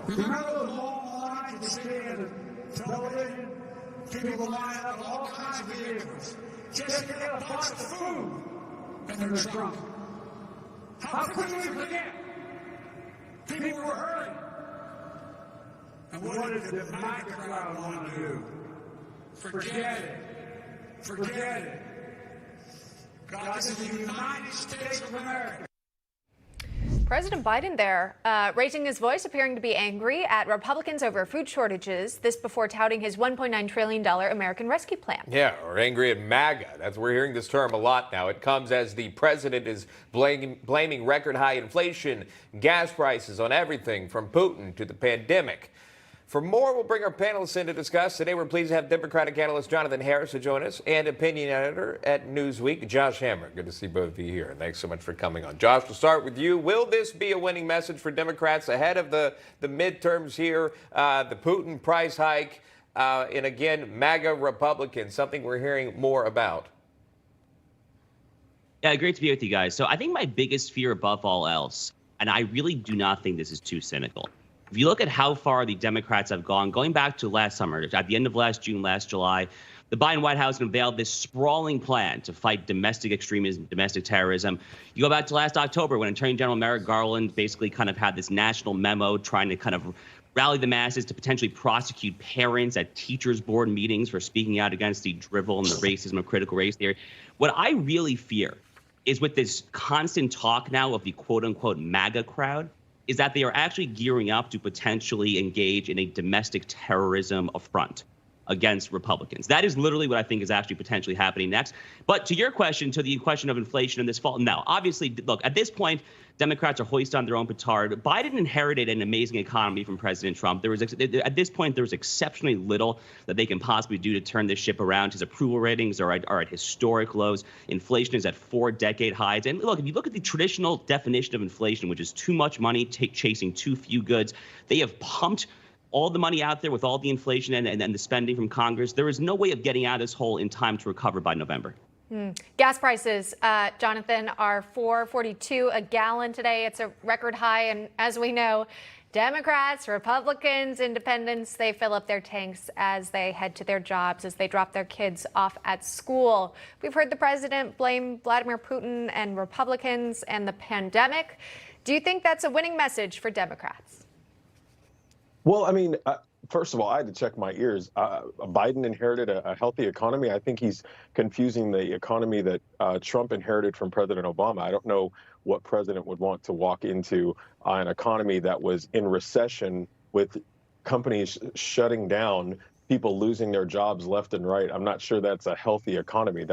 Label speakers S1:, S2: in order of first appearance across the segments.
S1: Remember the long lines you see in television? People line up all kinds of vehicles just to get a box of food in their trunk. How could we forget? People were hurting. And what did the MAGA crowd want to do? Forget it. Forget it. God, this is the United States of America.
S2: President Biden there raising his voice, appearing to be angry at Republicans over food shortages. This before touting his $1.9 trillion American Rescue Plan.
S3: Yeah, or angry at MAGA. We're hearing this term a lot now. It comes as the president is blaming record high inflation, gas prices on everything from Putin to the pandemic. For more, we'll bring our panelists in to discuss. Today, we're pleased to have Democratic analyst Jonathan Harris to join us and opinion editor at Newsweek, Josh Hammer. Good to see both of you here. And thanks so much for coming on. Josh, to start with you, will this be a winning message for Democrats ahead of the midterms here, the Putin price hike, and again, MAGA Republicans, something we're hearing more about?
S4: Yeah, great to be with you guys. So I think my biggest fear above all else, and I really do not think this is too cynical, if you look at how far the Democrats have gone, going back to last summer, at the end of last June, last July, the Biden White House unveiled this sprawling plan to fight domestic extremism, domestic terrorism. You go back to last October when Attorney General Merrick Garland basically kind of had this national memo trying to kind of rally the masses to potentially prosecute parents at teachers' board meetings for speaking out against the drivel and the racism of critical race theory. What I really fear is with this constant talk now of the quote-unquote MAGA crowd, is that they are actually gearing up to potentially engage in a domestic terrorism affront against Republicans. That is literally what I think is actually potentially happening next. But to your question, to the question of inflation in this fall, no, obviously, look, at this point, Democrats are hoisting on their own petard. Biden inherited an amazing economy from President Trump. At this point, there was exceptionally little that they can possibly do to turn this ship around. His approval ratings are at historic lows. Inflation is at 4-decade highs. And look, if you look at the traditional definition of inflation, which is too much money chasing too few goods, they have pumped all the money out there with all the inflation and the spending from Congress. There is no way of getting out of this hole in time to recover by November.
S2: Gas prices, Jonathan, are $4.42 a gallon today. It's a record high. And as we know, Democrats, Republicans, independents, they fill up their tanks as they head to their jobs, as they drop their kids off at school. We've heard the president blame Vladimir Putin and Republicans and the pandemic. Do you think that's a winning message for Democrats?
S5: Well, I mean, first of all, I had to check my ears. Biden inherited a healthy economy. I think he's confusing the economy that Trump inherited from President Obama. I don't know what president would want to walk into an economy that was in recession with companies shutting down, people losing their jobs left and right. I'm not sure that's a healthy economy.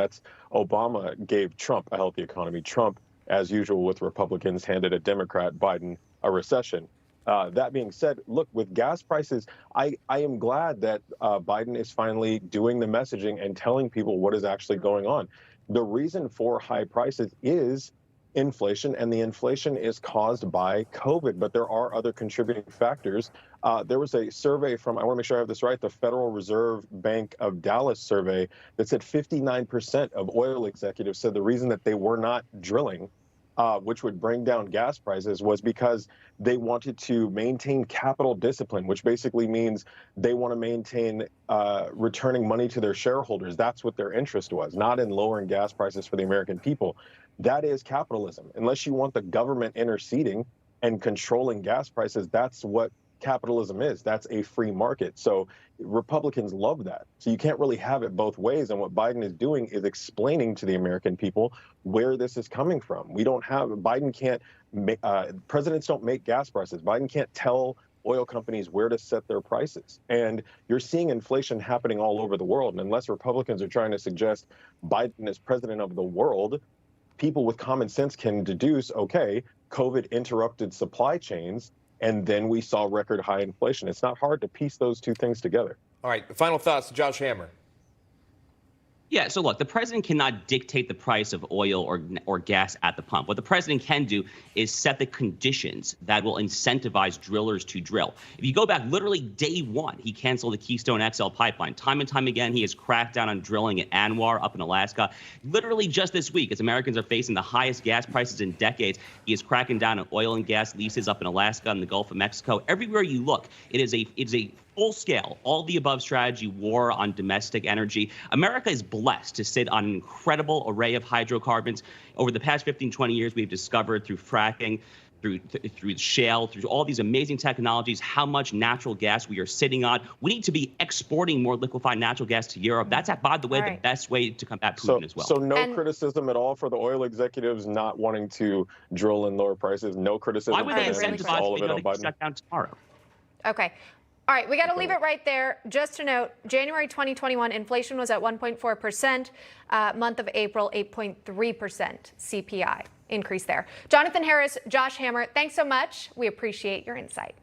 S5: Obama gave Trump a healthy economy. Trump, as usual with Republicans, handed a Democrat, Biden, a recession. That being said, look, with gas prices, I am glad that Biden is finally doing the messaging and telling people what is actually going on. The reason for high prices is inflation, and the inflation is caused by COVID, but there are other contributing factors. There was a survey from, I want to make sure I have this right, the Federal Reserve Bank of Dallas survey that said 59% of oil executives said the reason that they were not drilling, which would bring down gas prices, was because they wanted to maintain capital discipline, which basically means they want to maintain returning money to their shareholders. That's what their interest was, not in lowering gas prices for the American people. That is capitalism. Unless you want the government interceding and controlling gas prices, that's what capitalism is. That's a free market. So Republicans love that. So you can't really have it both ways. And what Biden is doing is explaining to the American people where this is coming from. Biden can't, presidents don't make gas prices. Biden can't tell oil companies where to set their prices. And you're seeing inflation happening all over the world. And unless Republicans are trying to suggest Biden is president of the world, people with common sense can deduce, okay, COVID interrupted supply chains, and then we saw record high inflation. It's not hard to piece those two things together.
S3: All right, final thoughts, Josh Hammer.
S4: Yeah, so look, the president cannot dictate the price of oil or gas at the pump. What the president can do is set the conditions that will incentivize drillers to drill. If you go back literally day one, he canceled the Keystone XL pipeline. Time and time again, he has cracked down on drilling at Anwar up in Alaska. Literally just this week, as Americans are facing the highest gas prices in decades, he is cracking down on oil and gas leases up in Alaska and the Gulf of Mexico. Everywhere you look, it is a full-scale, all-the-above strategy war on domestic energy. America is blessed to sit on an incredible array of hydrocarbons. Over the past 15, 20 years, we've discovered through fracking, through shale, through all these amazing technologies, how much natural gas we are sitting on. We need to be exporting more liquefied natural gas to Europe. That's, by the way, the best way to combat Putin as well.
S5: So no criticism at all for the oil executives not wanting to drill and lower prices? No criticism?
S4: Why would they incentivize
S5: all of it on
S4: to
S5: Biden?
S4: shut down tomorrow?
S2: Okay. All right, we got to leave it right there. Just to note, January 2021 inflation was at 1.4%. Month of April, 8.3% CPI increase there. Jonathan Harris, Josh Hammer, thanks so much. We appreciate your insight.